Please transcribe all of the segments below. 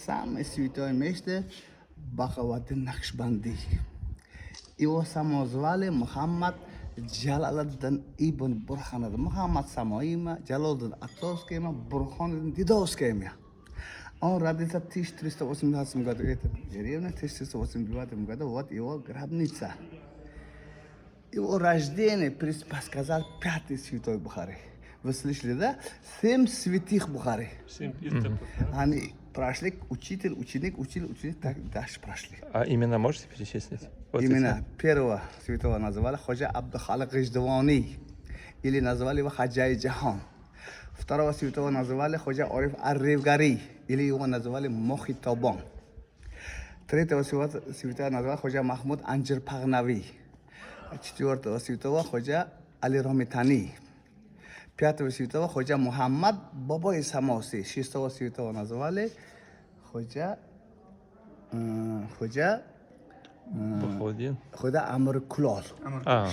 самый святой место Бахаваддин Накшбанди. Его самозвали Мухаммад Джалаладдин ибн Бурханад. Мухаммад самоимя, Джалаладдин отцовское имя, Бурханаддин дедовское имя. Он родился в 1318 году. Это деревня, в 1389 году. Вот его гробница. Его рождение предсказал пятый святой Бухари. Вы слышали, да? 7 святых Бухари. 7 пиртов. Они прошли, учитель, ученик, так дальше прошли. А имена можете перечислить? Вот Именно первого святого называли Ходжа Абдухалак Гиждавани, или назвали его Хаджай Джахан. Второго святого называли Ходжа Ориф Ар-Ривгари, или его называли Мохитобон. Третьего святого назвали Ходжа Махмуд Анджир Пагнави. Четвертого святого Ходжа Али Ромитани. Пятого святого Ходжа Мухаммад Бабай Самоси. Шестого святого назвали Ходжа Бахаваддин. Ходжа Амр Кулол.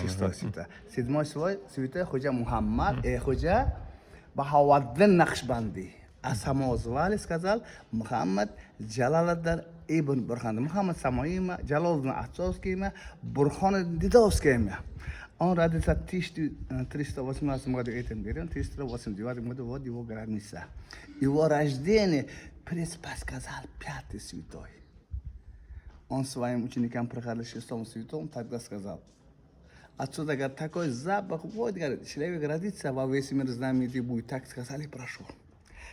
Шестой святой. Седьмой святой Ходжа Мухаммад и Ходжа Бахаваддин Накшбанди. А самозвали сказал Мухаммад Джалаладдин ибн Бурхан. Мухаммад самоимя, Джалаладдин отцовское имя, Бурхан дедовское имя. Он родился в 1318 году, этим деревнем, в 1389 году, вот его гробница. Его рождение предсказал пятый святой. Он своим ученикам проходил шестому святому, тогда сказал. Отсюда, говорит, такой запах, вот, говорит, человек родится, во весь мир знаменитый будет. Так сказали и прошел.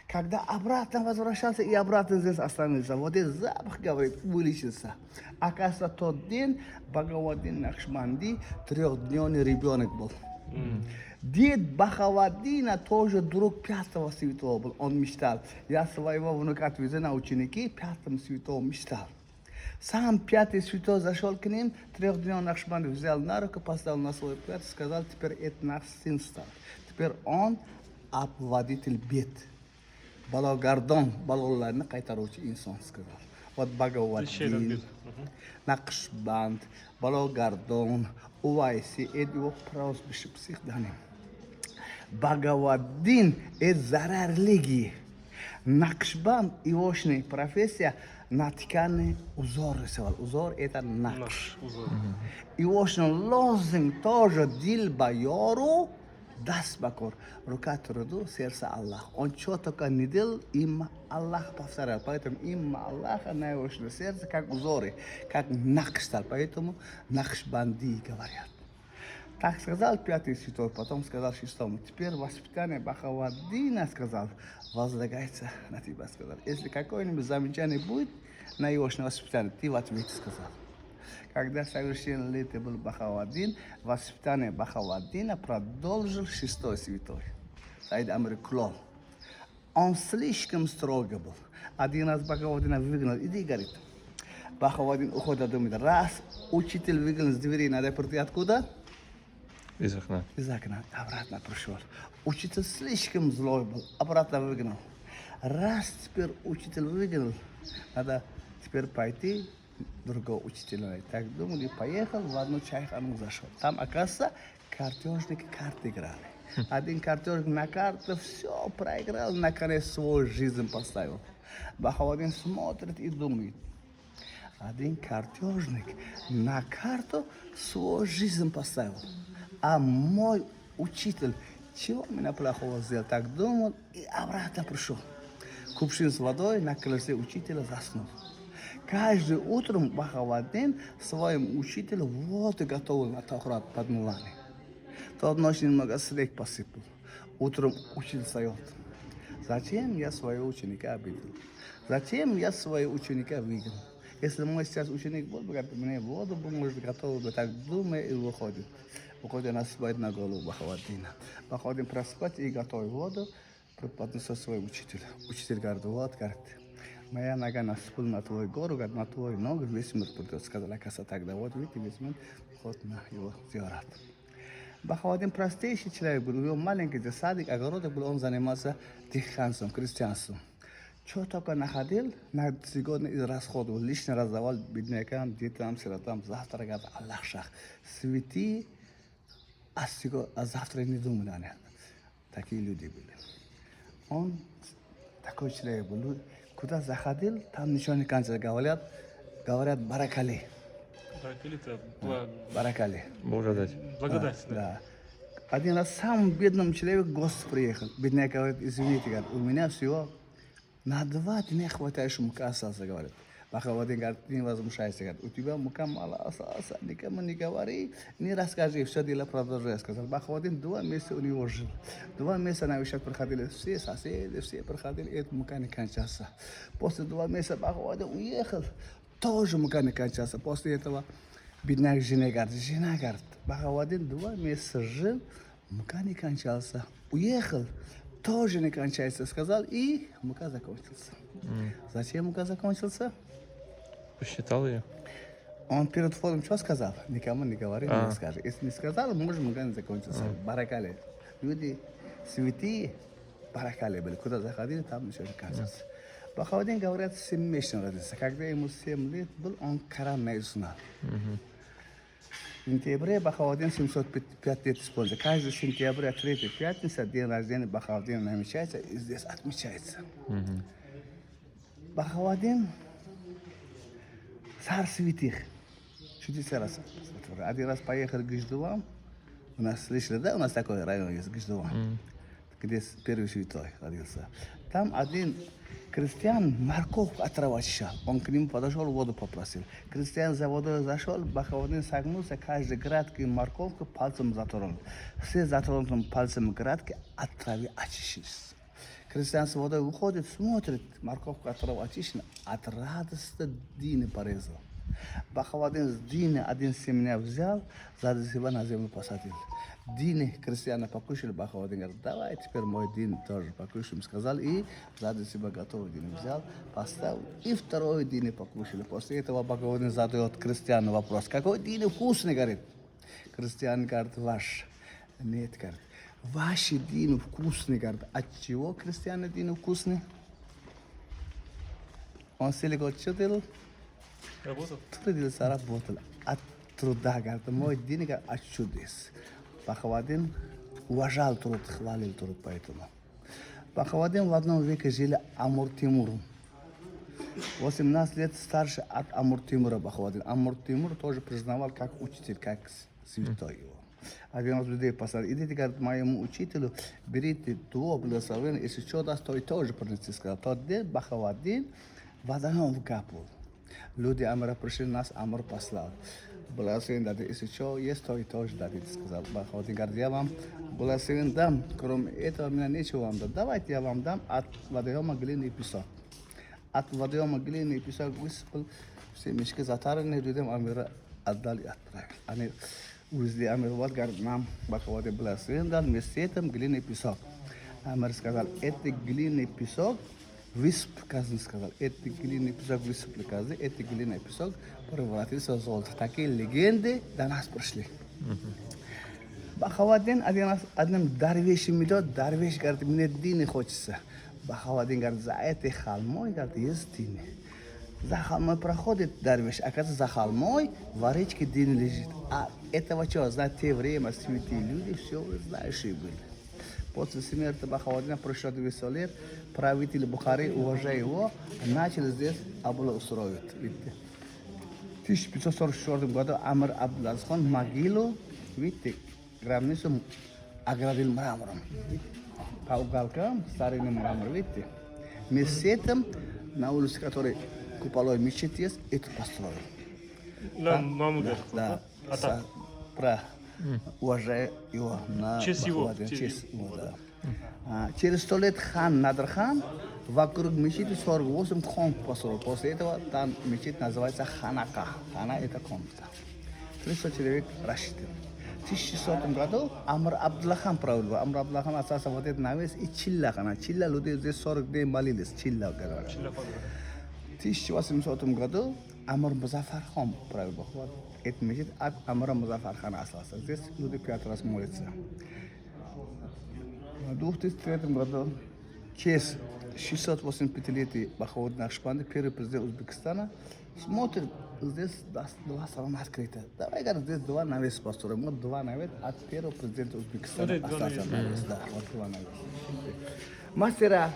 Когда обратно возвращался и обратно здесь остановился, вот этот запах, говорит, вылечился. Оказывается, тот день Бхагаваддин Накшбанди 3-дневный ребенок был. Дед Бахаваддина тоже друг пятого святого был. Он мечтал. Я своего внука отвезу на ученики, пятому святому мечтал. Сам пятый святой зашел к ним, 3-дневный Накшбанди взял на руку, поставил на свой плед, сказал, теперь это наш сын стал. Теперь он обводитель бед. Балогардон, балоларni qaytaruvchi inson сказал. Вот Бхагаваддин, Накшбанд, Балогардон, Увайси, это его прозвище псевдоним. Бхагаваддин – это зарарлиги. Накшбанд – его профессия на ткани узор рисовал. Узор – это накш. Его лозунг тоже дилба йору, даст бакор. Рука труду, сердце Аллах. Он что только не делал, им Аллах повторял. Поэтому им Аллаха на его сердце, как узоры, как накш стал. Поэтому Накшбанди говорят. Так сказал пятый святой, потом сказал шестому. Теперь воспитание Бахаваддина, сказал, возлагается на тебя, сказал. Если какое-нибудь замечание будет на его воспитание, ты в ответе сказал. Когда совершеннолетний был Бахаваддин, воспитание Бахаваддина продолжил шестой святой, Саид Амр Кулол. Он слишком строго был. Один раз Бахаваддина выгнал, иди, говорит. Бахаваддин уходит, думает, раз учитель выгнал с двери, надо прийти откуда? Из окна. Из окна. Обратно пришел. Учитель слишком злой был, обратно выгнал. Раз теперь учитель выгнал, надо теперь пойти другого учителя. Так думали, поехал, в одну чайхану зашел. Там, оказывается, картежники карты играли. Один картежник на карту все проиграл, наконец свою жизнь поставил. Бахаваддин смотрит и думает. Один картежник на карту свою жизнь поставил. А мой учитель, чего меня плохого сделал? Так думал и обратно пришел. Кувшин с водой на колесе учителя заснул. Каждое утро Бахаваддин своим учителю воду готовил на Тахрат под мулами. Тот ночью немного снег посыпал. Утром учитель встает. Зачем я своего ученика обидел? Зачем я своего ученика выгнал? Если мой сейчас ученик был бы, мне воду бы, может, готовил бы, так думая и выходит. Выходит, насыпает на голову Бахаваддина. Бахаваддин проспать и готовит воду, поднесет своему учителю. Учитель говорит, вот, говорит, моя нога насыпала на твою гору, говорит, на твою ногу весь мир придет. Сказал, оказывается, тогда вот видите, весь мир вход на его зиарат. Бахаваддин простейший человек был, у него маленький садик, огородик был, он занимался диханством, крестьянством. Что только находил, на сегодня израсходовал, лично раздавал беднякам, детям, сиротам, завтра, говорит, Аллах шах, свети, а завтра не думали они. Такие люди были. Он такой человек был, куда заходил, там ничего не кончится. Говорят баракали. Это Баракали. благодать. Благодать, да. Да. Один раз самый бедный человек гость приехал. Бедняк говорит, извините, говорит, у меня всего на 2 дня хватает, что мука остался, говорит. Бахавадин говорит, не возмущайся, говорит, у тебя мука мало осталось, никому не говори, не расскажи, все дело продолжай, сказал. Бахавадин 2 месяца у него жил. 2 месяца на вещах проходили, все соседи, все проходили, и эта мука не кончался. После 2 месяца Бахавадин уехал, тоже мука не кончался. После этого бедняк жене говорит, жена говорит, Бахавадин 2 месяца жил, мука не кончался. Уехал, тоже не кончается, сказал, и мука закончился. Зачем мука закончился? Посчитал ее? Он перед входом что сказал? Никому не говори, не скажи. Если не сказал, может, мука не закончился. Баракали. Люди святые, баракали были. Куда заходили, там ничего не кончился. Бахавадин, говорят, 7-месячный родился. Когда ему 7 лет был, он Коран наизусть знал. В сентябре Бахавадин 705 лет исполнился. Каждый сентября, 3-я пятница, день рождения Бахавадина намечается и здесь отмечается. Бахавадин царь святых. Чудеса раз. Один раз поехал в Гиждуван. У нас слышали, да, у нас такой район есть, Гиждуван, где первый святой родился. Там один крестьян морковку отрава очищал. Он к нему подошел, воду попросил. Крестьян за водой зашел, Бахавадин согнулся, каждый градки морковку пальцем затронул. Все затронутым пальцем градки от травы очищались. Крестьян с водой выходит, смотрит, морковку от травы очищена, от радости дины порезал. Бахавадин с дины один семена взял, сзади себя на землю посадил. Дины крестьяне покушали, Бахавадин говорит, давай теперь мой дин тоже покушаем, сказал, и сзади себя готовый дин взял, поставил, и второй дин покушали. После этого Бахавадин задает крестьяну вопрос, какой дин вкусный, говорит. Крестьян говорит, ваш. Нет, говорит, ваши дин вкусный, говорит. От чего крестьяне дин вкусный? Он целый год что делал? Работал? Трудился, работал. От труда, говорит, мой дин, говорит, от чудес. Бахавадин уважал труд, хвалил труд поэтому. Бахавадин в одном веке жили Амур-Тимуром. 18 лет старше от Амур-Тимура Бахавадин. Амур-Тимур тоже признавал как учитель, как святой его. Один раз людей послал, идите, говорит, моему учителю, берите то благословение, если что даст, то и тоже принести, сказал. Тот день Бахавадин водоем вкапывал. Люди Амура пришли, нас Амур послал. Благословение дадите, если что есть, то и тоже дадите, сказал Бахавадин. Говорит, я вам благословение дам, кроме этого меня нечего вам дать. Давайте я вам дам от водоема глины и песок. От водоема глины и песок высыпал, все мешки затаренные, людям Амура отдали и отправили. Они увезли Амур, вот, говорит, нам Бахавадин благословение дал, вместе с этим глины и песок. Амур сказал, это глиняный песок, высып, казан сказал, это глиняный песок высыпали, казан, это глиняный песок превратился в золото. Такие легенды до нас пришли. Бахавадин один раз одним дарвешем идет, дарвеш говорит, мне дины хочется. Бахавадин говорит, за этой холмой, говорит, есть дины. За холмой проходит дарвеш, оказывается, за холмой в речке дин лежит. А этого что, за те время святые люди все знающие были. После смерти Бахавадина прошло 200 лет, правители Бухары, уважая его, начали здесь облагоустроить. Видите? В 1544 году Амир Абдул-Азиз могилу, видите, гробницу оградил мрамором. По уголкам старинный мрамор, видите. Вместе с этим на улице, которой куполой мечеть есть, это построил. Да, про уважая его на честь его. Честь его, да. Через 100 лет хан Надр-хан вокруг мечети 48 комнат построил. После этого там мечеть называется Ханака. Хана это комната. 300 человек рассчитан. В 1600 году Амр Абдуллахан правил. Амр Абдуллахан остался вот этот навес и Чилла хана. Чилла люди здесь 40 дней молились. Чилла говорят. В 1800 году Амр Музаффар-хан правил. Вот этот мечеть от Амра Музаффар-хана остался. Здесь люди 5 раз молятся. В 2003 году честь 685-летия Бахавадина Накшбанди, первый президент Узбекистана, смотрит, здесь 2 салона открыты. Давай, говорит, здесь 2 навеса построим. Вот 2 навеса от первого президента Узбекистана остался навес. Да, вот 2 навеса. Мастера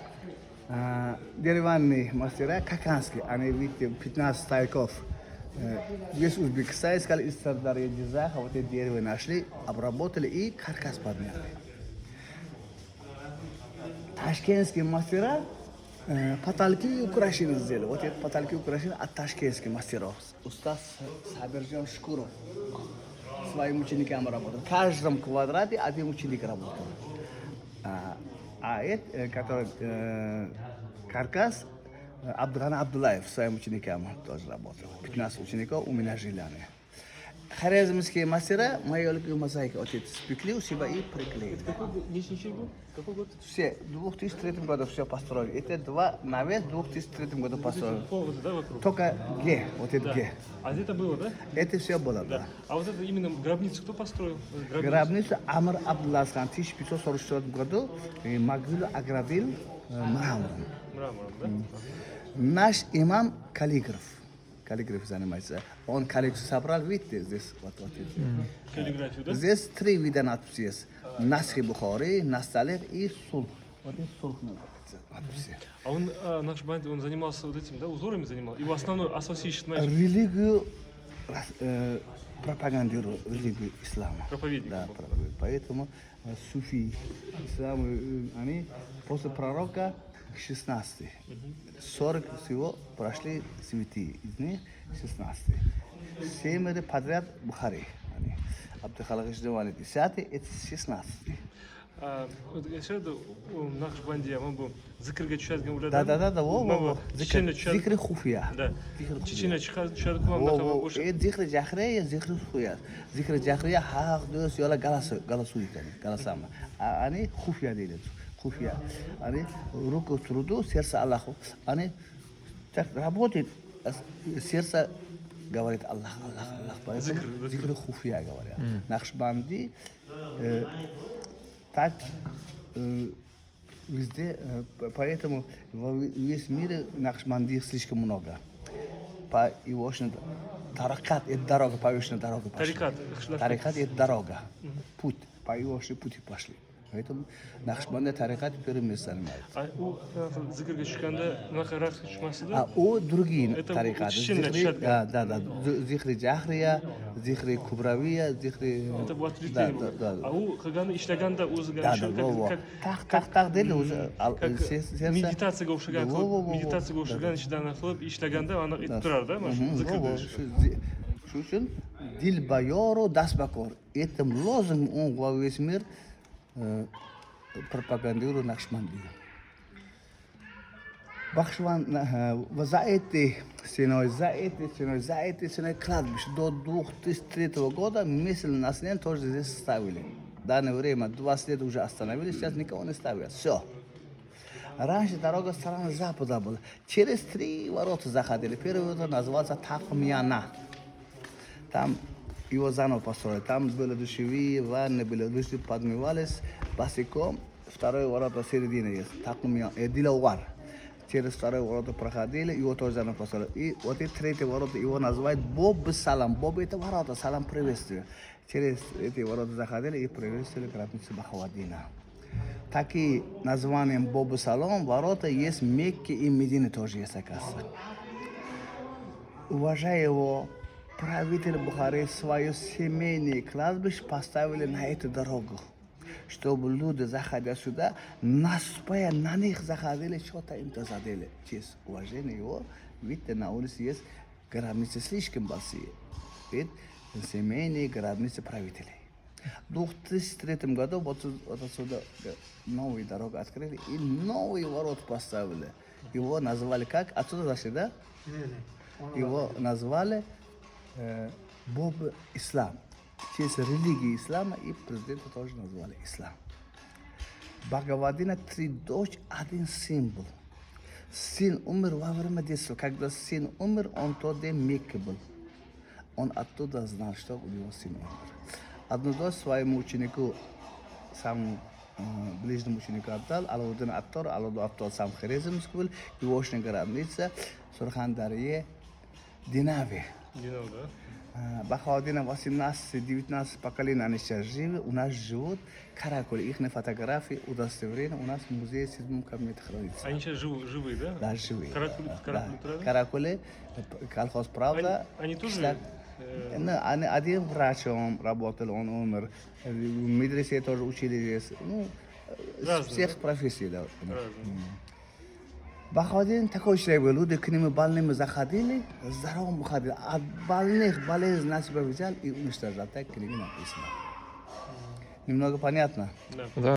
Деревянный мастера Каканский, они видите, 15 стайков. Весь Узбекистан искали из Сардарья Дизаха, вот эти деревья нашли, обработали и каркас подняли. Ташкентские мастера потолки и украшения сделали. Вот эти потолки и украшения от ташкентских мастеров. Устаз Сабирджан Шкуров своим ученикам работал. В каждом квадрате один ученик работал. А это, который каркас, Абдурхан Абдулаев своим ученикам тоже работал. 15 учеников у меня жили они. Хорезмские мастера майоликую мозаику вот это спекли у себя и приклеили. Нищий был? Какой год? Все, в 2003 году все построили. Это два навес в 2003 году построили. Полгода, да, вокруг? Только Г, вот это Да. Г. А это было, да? Это все было, да. А вот это именно гробницу кто построил? Гробницу Амр Абдуллаххан в 1544 году могилу оградил мрамором. Мрамором, да? Наш имам каллиграф занимается. Он каллиграф собрал, видите, здесь вот эти. Каллиграфию, да? Здесь 3 вида надписи есть. Насхи Бухари, Насталех и Сулх. Вот это Сулх надписи. А он, наш банд, он занимался вот этим, да, узорами занимался? Его основной association manager, Религию пропагандирует, религию ислама. проповедник. Да, был. проповедник. Поэтому суфи, ислам, они после пророка 16. 40 всего прошли святые, из них 16. 7 подряд Бухари. Абдухалак Иждивани 10, это 16. Вот я сейчас наш банди, а мы бы зикрга чуязган уже, Да, Мама, чеченle зикри хуфия. Да. Чеченle чуязган мам Во, нахама во, бош. зикри жахрия, зикри хуфия. Зикри жахрия хақ дос yola галасу икани, галасама. Они хуфия делят, хуфия. Они руку труду, сердце Аллаху. Они так работает, сердце говорит Аллах. Поэтому зикри хуфия говорят. Нахшбанди так везде, поэтому весь мир Нахшбанди слишком много. По Ивошне таракат это дорога, по Ивошне дорога пошли. Тарикат это дорога, путь, по Ивошне пути пошли. Поэтому Нахшбанди тарикат первое место занимает. А у зикрга чуканда наха рахс чумасы, А да? у другие Это тарикаты. чеченle чуязган. Да. Зихри Джахрия, Зихри Кубравия, Зихри... Это было ответвление. Да. А у Хагана Иштаганда Да, узаган, так дели уже. медитация ушаган, медитация ушаган ишдана хлоп Иштаганда, она и турар, да, маш? Зикрга. Shu uchun dil bayoru dast bakor. Etim lozim он во весь мир пропагандирует Нахшбанди. Бахшван за эти стеной кладбище до 2003 года мысль населения тоже здесь ставили. В данное время 20 лет уже остановились, сейчас никого не ставят. Все. Раньше дорога с стороны запада была. Через 3 ворота заходили. Первый ворота назывался Тахмияна. Там его заново построили. Там были душевые, ванны были, души подмывались босиком. Второй ворота середины есть. Тахмияна, Диловар. Через второй ворота проходили, его тоже заново построили. И вот эти третий ворота его называют Боб Салам. Боб это ворота, салам приветствие. Через эти ворота заходили и приветствовали гробницу Бахаваддина. Такие названием Боб Салам ворота есть в Мекке и Медине тоже есть, оказывается. Уважая его, правитель Бухари свое семейное кладбище поставили на эту дорогу, чтобы люди, заходя сюда, наступая на них заходили, что-то им задели. Через уважение его, видите, на улице есть гробницы слишком большие. Это семейные гробницы правителей. В 2003 году вот отсюда новую дорогу открыли и новые ворота поставили. Его назвали как? Отсюда зашли, да? Его назвали Боб Ислам. Через религию ислама и президента тоже назвали Ислам. Бхагавадгита 3 дочь, 1 символ. Сын умер во время детства. Когда сын умер, он тот день в Мекке был. Он оттуда знал, что у него сын умер. Одну дочь своему ученику, самому ближнему ученику отдал, Алаудин Аттор, Алауду Аттор сам Хорезмский был, Ивошня гробница, Сурхандарье, Динаве. Генал, да? Бахаудина 18-19 поколения они сейчас живы, у нас живут каракули, их фотографии, удостоверения у нас в музее седьмом кабинете хранится. Они сейчас живые, да? Да, живые. Каракули, Да. каракули, правда? Каракули, колхоз «Правда». Они тоже... Кишлак. Они один врачом работал, он умер. В медресе тоже учили здесь. Ну, Разные, всех да? профессий, да. Разные. Бахаудин такой человек был. Люди к нему больными заходили, здоровым уходили. От больных болезнь на себя взял и уничтожал. Так в книге написано. Немного понятно? Да. Да.